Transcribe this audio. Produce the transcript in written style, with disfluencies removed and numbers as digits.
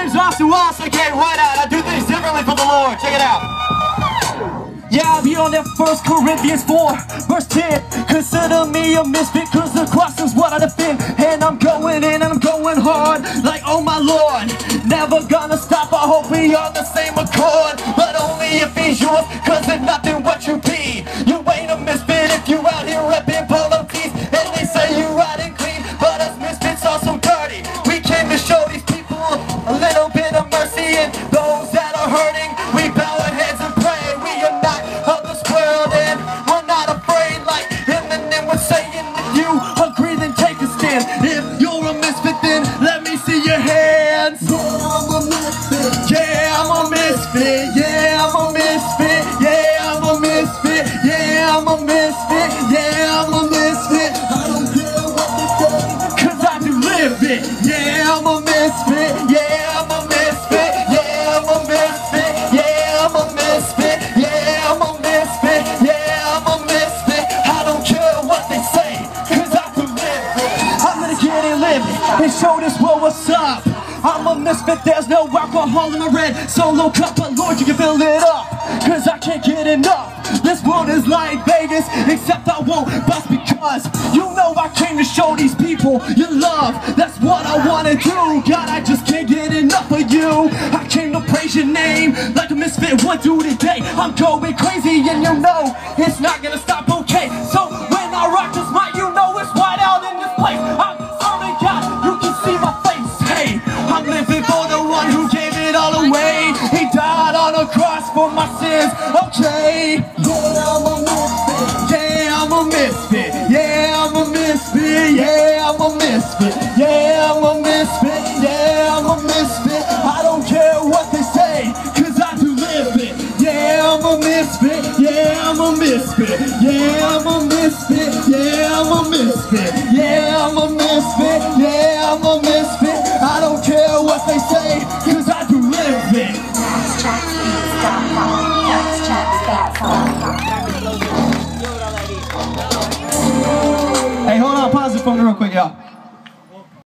name's Austin Wallace, aka Whiteout. I do things differently for the Lord. Check it out. Yeah, I'll be on that 1 Corinthians 4, verse 10. Consider me a misfit, cause the cross is what I defend. And I'm going in and I'm going hard, like oh my Lord. Never gonna stop, I hope we on the same accord. But only if he's yours, cause it's nothing what you be. You ain't a misfit if you out here repping polo tees. And they say you riding clean, but us misfits are so dirty. We came to show these people a little bit of mercy, and those that are hurting, we bow our heads and pray. We are not of this world and we're not afraid, like Eminem was saying. If you agree, then take a stand. If you're a misfit, then let me see your hands. Yeah, I'm a misfit. Yeah, I'm a misfit. Yeah, I'm a misfit. Yeah, I'm a misfit. Yeah, I'm a misfit. I don't care what they say, cause I do live it. Yeah, I'm a misfit. Yeah, I'm a misfit. Yeah, I'm a misfit. Yeah, I'm a misfit. Yeah, I'm a misfit. Yeah, I'm a misfit. I don't care what they say, cause I do live it. I'm gonna get it living and show this world what's up. I'm a misfit, there's no alcohol in my red solo cup, but Lord, you can fill it up, cause I can't get enough. This world is like Vegas, except I won't bust, because you know I came to show these people your love. That's what I wanna do. God, I just can't get enough of you. I came to praise your name like a misfit would do today. I'm going crazy and you know it's not gonna stop, okay? So when I rock this mic, you know it's white out in this place. I'm serving God, you can see my face. Hey, I'm living for the one who gave it all away. He died on a cross for my sins, okay? Yeah, I'm a misfit. Yeah, I'm a misfit. Yeah, I'm a misfit. Yeah, I'm a misfit. Yeah, I'm a misfit. Yeah, I'm a misfit. I don't care what they say, cause I do live it. Yeah, I'm a misfit. Yeah, I'm a misfit. Yeah, I'm a misfit. Yeah, I'm a misfit. Yeah, I'm a misfit. Yeah, I'm a misfit. I don't care what they say, cause I do live it. Hey, hold on, pause it for me real quick, y'all.